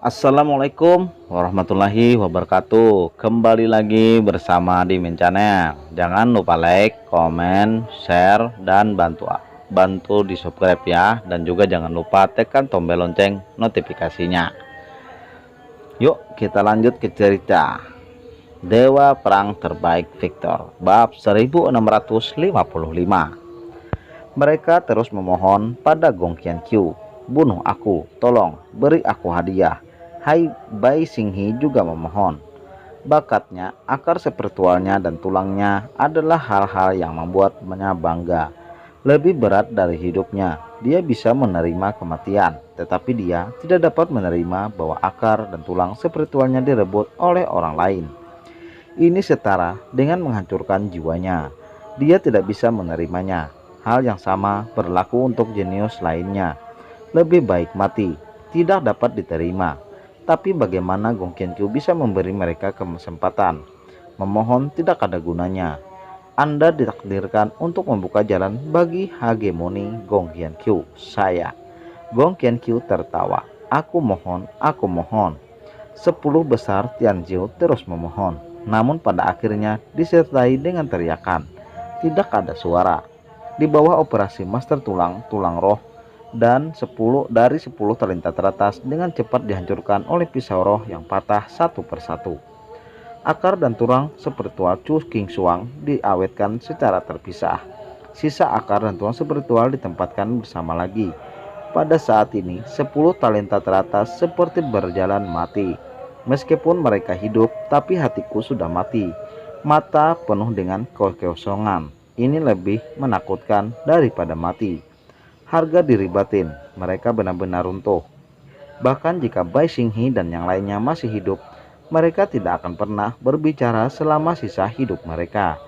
Assalamualaikum warahmatullahi wabarakatuh. Kembali lagi bersama di Channel. Jangan lupa like, komen, share, dan bantu di subscribe ya. Dan juga jangan lupa tekan tombol lonceng notifikasinya. Yuk kita lanjut ke cerita Dewa Perang Terbaik Victor bab 1655. Mereka terus memohon pada Gong Qianqiu, bunuh aku, tolong beri aku hadiah. Hai Bai Xinghe juga memohon. Bakatnya, akar spiritualnya dan tulangnya adalah hal-hal yang membuatnya bangga. Lebih berat dari hidupnya, dia bisa menerima kematian, tetapi dia tidak dapat menerima bahwa akar dan tulang spiritualnya direbut oleh orang lain. Ini setara dengan menghancurkan jiwanya. Dia tidak bisa menerimanya. Hal yang sama berlaku untuk jenius lainnya. Lebih baik mati, tidak dapat diterima. Tapi bagaimana Gong Qianqiu bisa memberi mereka kesempatan? Memohon tidak ada gunanya. Anda ditakdirkan untuk membuka jalan bagi hegemoni Gong Qianqiu. Saya. Gong Qianqiu tertawa. Aku mohon, aku mohon. 10 besar Tianjiu terus memohon. Namun pada akhirnya disertai dengan teriakan. Tidak ada suara. Di bawah operasi Master Tulang Roh, dan 10 dari 10 talenta teratas dengan cepat dihancurkan oleh pisau roh yang patah satu persatu. Akar dan tulang spiritual Chu King Suang diawetkan secara terpisah. Sisa akar dan tulang spiritual ditempatkan bersama lagi. Pada saat ini 10 talenta teratas seperti berjalan mati. Meskipun mereka hidup, tapi hatiku sudah mati. Mata penuh dengan kekosongan. Ini lebih menakutkan daripada mati. Harga diri batin, mereka benar-benar runtuh. Bahkan jika Bai Xinghe dan yang lainnya masih hidup, mereka tidak akan pernah berbicara selama sisa hidup mereka.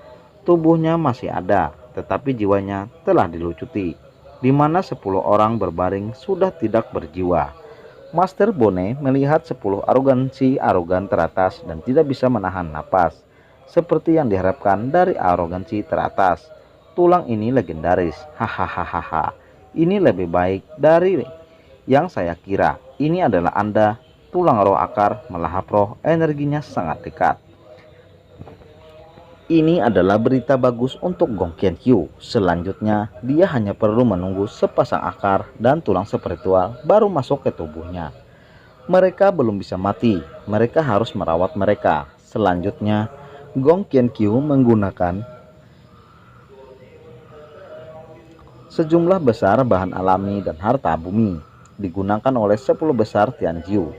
Tubuhnya masih ada, tetapi jiwanya telah dilucuti. Di mana 10 orang berbaring sudah tidak berjiwa. Master Bone melihat 10 arogan teratas dan tidak bisa menahan napas. Seperti yang diharapkan dari arogansi teratas. Tulang ini legendaris, hahaha. Ini lebih baik dari yang saya kira. Ini adalah Anda, tulang roh akar, melahap roh, energinya sangat dekat. Ini adalah berita bagus untuk Gong Qianqiu. Selanjutnya, dia hanya perlu menunggu sepasang akar dan tulang spiritual baru masuk ke tubuhnya. Mereka belum bisa mati, mereka harus merawat mereka. Selanjutnya, Gong Qianqiu menggunakan sejumlah besar bahan alami dan harta bumi digunakan oleh 10 besar Tianjiu.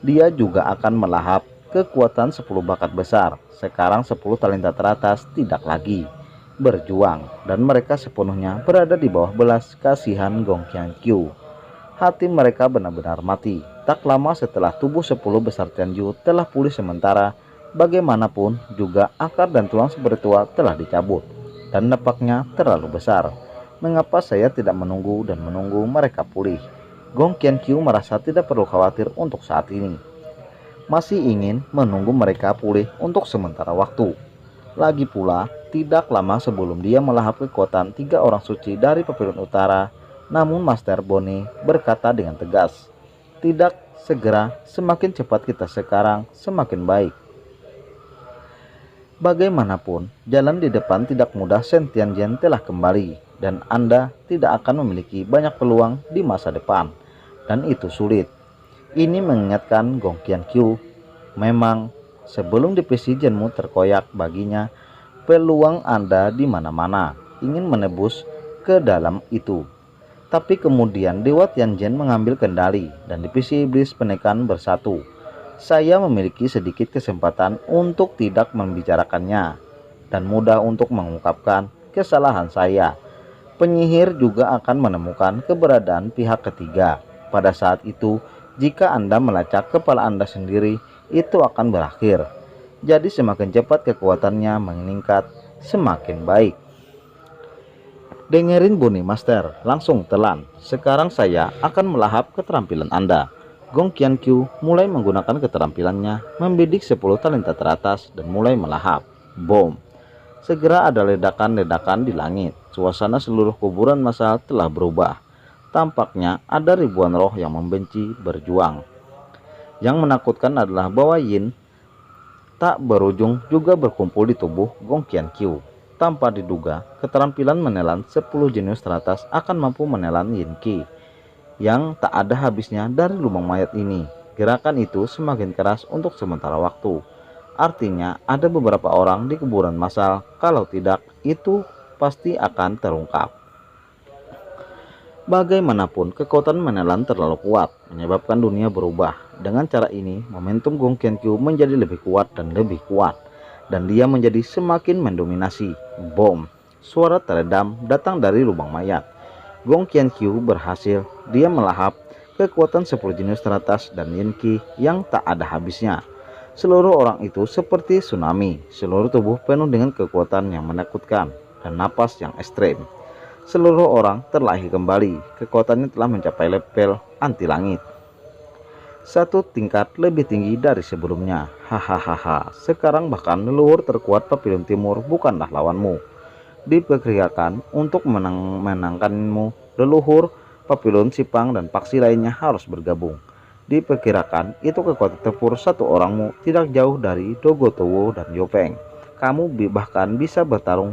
Dia juga akan melahap kekuatan 10 bakat besar. Sekarang 10 talenta teratas tidak lagi berjuang dan mereka sepenuhnya berada di bawah belas kasihan Gong Qianqiu. Hati mereka benar-benar mati. Tak lama setelah tubuh 10 besar Tianjiu telah pulih sementara, bagaimanapun juga akar dan tulang spiritual telah dicabut dan nepaknya terlalu besar. Mengapa saya tidak menunggu dan menunggu mereka pulih? Gong Qianqiu merasa tidak perlu khawatir untuk saat ini. Masih ingin menunggu mereka pulih untuk sementara waktu. Lagi pula, tidak lama sebelum dia melahap kekuatan 3 orang suci dari Pavilion Utara, namun Master Bone berkata dengan tegas, "Tidak segera, semakin cepat kita sekarang, semakin baik." Bagaimanapun, jalan di depan tidak mudah. Shen Tianjian telah kembali, dan Anda tidak akan memiliki banyak peluang di masa depan, dan itu sulit. Ini mengingatkan Gong Qianqiu, memang sebelum divisi Zhenmu terkoyak baginya, peluang Anda di mana-mana ingin menebus ke dalam itu. Tapi kemudian Dewa Tianjian mengambil kendali dan divisi iblis penekan bersatu. Saya memiliki sedikit kesempatan untuk tidak membicarakannya dan mudah untuk mengungkapkan kesalahan saya. Penyihir juga akan menemukan keberadaan pihak ketiga. Pada saat itu, jika Anda melacak kepala Anda sendiri, itu akan berakhir. Jadi semakin cepat kekuatannya meningkat, semakin baik. Dengerin Bone Master, langsung telan. Sekarang saya akan melahap keterampilan Anda. Gong Qianqiu mulai menggunakan keterampilannya, membidik 10 talenta teratas dan mulai melahap. Bom! Segera ada ledakan-ledakan di langit. Suasana seluruh kuburan massal telah berubah. Tampaknya ada ribuan roh yang membenci berjuang. Yang menakutkan adalah bahwa yin tak berujung juga berkumpul di tubuh Gong Qianqiu. Tanpa diduga, keterampilan menelan 10 jenius teratas akan mampu menelan yin qi yang tak ada habisnya dari lubang mayat ini. Gerakan itu semakin keras untuk sementara waktu. Artinya ada beberapa orang di kuburan massal, kalau tidak itu pasti akan terungkap. Bagaimanapun, kekuatan menelan terlalu kuat, menyebabkan dunia berubah. Dengan cara ini, momentum Gong Qianqiu menjadi lebih kuat dan lebih kuat, dan dia menjadi semakin mendominasi. Bom! Suara teredam datang dari lubang mayat. Gong Qianqiu berhasil, dia melahap kekuatan 10 jenius teratas dan yin qi yang tak ada habisnya. Seluruh orang itu seperti tsunami, seluruh tubuh penuh dengan kekuatan yang menakutkan dan napas yang ekstrem. Seluruh orang terlahir kembali, kekuatannya telah mencapai level anti langit. Satu tingkat lebih tinggi dari sebelumnya. Hahaha, sekarang bahkan leluhur terkuat Papillon Timur bukanlah lawanmu. Diperkirakan untuk menangkanmu, leluhur Papillon Sipang dan paksi lainnya harus bergabung. Diperkirakan itu kekuatan tempur satu orangmu tidak jauh dari Dogotowo dan Yopeng. Kamu bahkan bisa bertarung.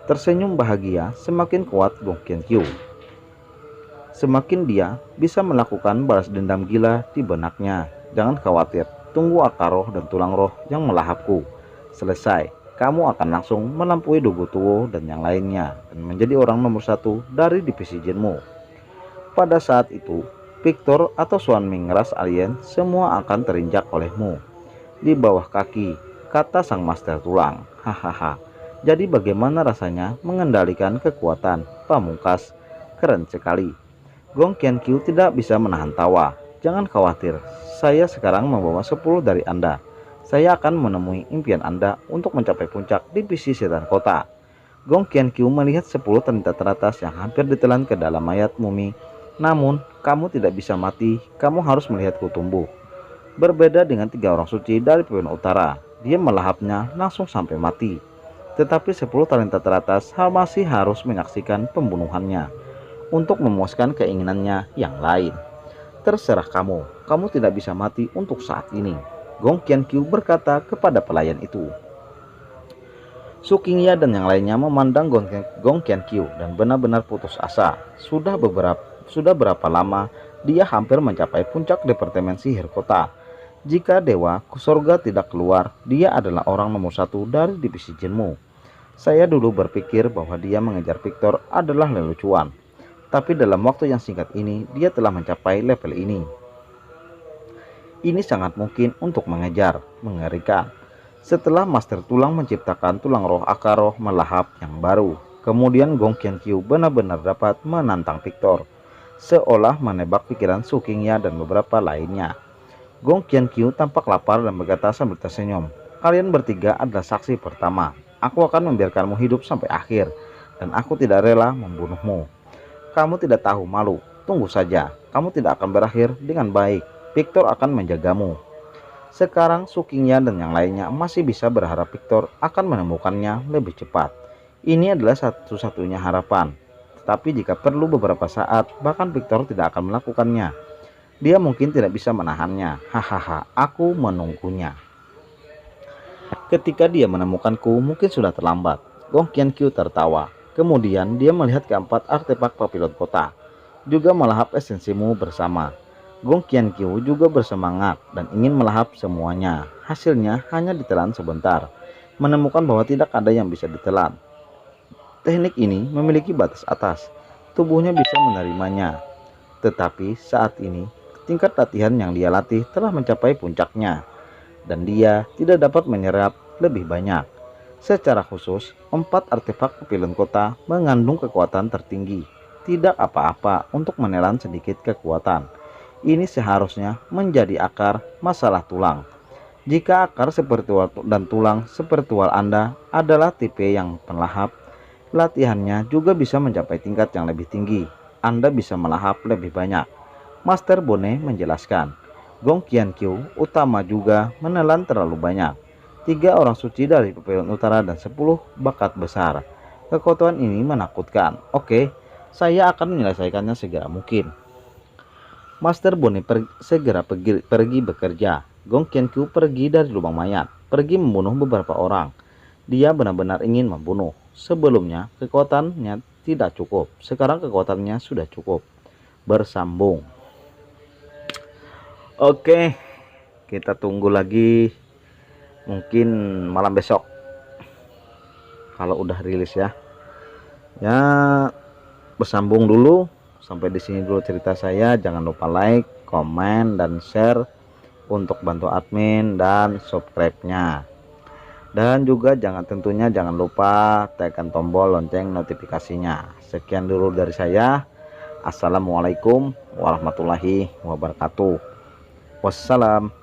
Tersenyum bahagia, semakin kuat Gong Qianqiu. Semakin dia bisa melakukan balas dendam gila di benaknya. Jangan khawatir, tunggu akar roh dan tulang roh yang melahapku. Selesai, kamu akan langsung melampaui Dogotowo dan yang lainnya dan menjadi orang nomor 1 dari divisi Jinmu. Pada saat itu, Victor atau Xuan Ming ras alien semua akan terinjak olehmu. Di bawah kaki, kata sang master tulang. Hahaha. Jadi bagaimana rasanya mengendalikan kekuatan pamungkas? Keren sekali. Gong Qianqiu tidak bisa menahan tawa. Jangan khawatir, saya sekarang membawa 10 dari Anda. Saya akan menemui impian Anda untuk mencapai puncak divisi setan kota. Gong Qianqiu melihat 10 talenta teratas yang hampir ditelan ke dalam mayat mumi. Namun, kamu tidak bisa mati, kamu harus melihatku tumbuh. Berbeda dengan 3 orang suci dari Papillon Utara, dia melahapnya langsung sampai mati. Tetapi 10 talenta teratas masih harus menyaksikan pembunuhannya untuk memuaskan keinginannya yang lain. Terserah kamu, kamu tidak bisa mati untuk saat ini, Gong Qianqiu berkata kepada pelayan itu. Su Qingya dan yang lainnya memandang Gong Qianqiu dan benar-benar putus asa. Sudah berapa lama dia hampir mencapai puncak departemen sihir kota. Jika Dewa Surga tidak keluar, dia adalah orang nomor 1 dari divisi Jinmu. Saya dulu berpikir bahwa dia mengejar Victor adalah lelucuan. Tapi dalam waktu yang singkat ini, dia telah mencapai level ini. Ini sangat mungkin untuk mengejar, mengerikan. Setelah Master Tulang menciptakan tulang roh akar roh melahap yang baru, kemudian Gong Qianqiu benar-benar dapat menantang Victor, seolah menebak pikiran Su Qingya dan beberapa lainnya. Gong Qianqiu tampak lapar dan berkata sambil tersenyum, kalian bertiga adalah saksi pertama. Aku akan membiarkanmu hidup sampai akhir, dan aku tidak rela membunuhmu. Kamu tidak tahu malu, tunggu saja, kamu tidak akan berakhir dengan baik. Victor akan menjagamu. Sekarang Su Qingya dan yang lainnya masih bisa berharap Victor akan menemukannya lebih cepat. Ini adalah satu-satunya harapan. Tetapi jika perlu beberapa saat, bahkan Victor tidak akan melakukannya. Dia mungkin tidak bisa menahannya. Hahaha, aku menunggunya. Ketika dia menemukanku, mungkin sudah terlambat. Gong Qianqiu tertawa. Kemudian dia melihat keempat artefak Papillon kota, juga melahap esensimu bersama. Gong Qianqiu juga bersemangat dan ingin melahap semuanya. Hasilnya hanya ditelan sebentar, menemukan bahwa tidak ada yang bisa ditelan. Teknik ini memiliki batas atas, tubuhnya bisa menerimanya. Tetapi saat ini, tingkat latihan yang dia latih telah mencapai puncaknya, dan dia tidak dapat menyerap lebih banyak. Secara khusus, 4 artefak Papillon kota mengandung kekuatan tertinggi. Tidak apa-apa untuk menelan sedikit kekuatan. Ini seharusnya menjadi akar masalah tulang. Jika akar spiritual dan tulang spiritual Anda adalah tipe yang pelahap, latihannya juga bisa mencapai tingkat yang lebih tinggi. Anda bisa melahap lebih banyak. Master Bone menjelaskan. Gong Qianqiu utama juga menelan terlalu banyak. 3 orang suci dari Papillon Utara dan 10 bakat besar. Kekuatan ini menakutkan. Oke, saya akan menyelesaikannya segera mungkin. Master Boni segera pergi bekerja. Gong Qianqiu pergi dari lubang mayat, pergi membunuh beberapa orang. Dia benar-benar ingin membunuh. Sebelumnya kekuatannya tidak cukup, sekarang kekuatannya sudah cukup. Bersambung. Oke, kita tunggu lagi mungkin malam besok kalau udah rilis ya. Ya, bersambung dulu. Sampai di sini dulu cerita saya. Jangan lupa like, komen, dan share untuk bantu admin dan subscribe-nya. Dan juga tentunya jangan lupa tekan tombol lonceng notifikasinya. Sekian dulu dari saya. Assalamualaikum warahmatullahi wabarakatuh. Wassalam.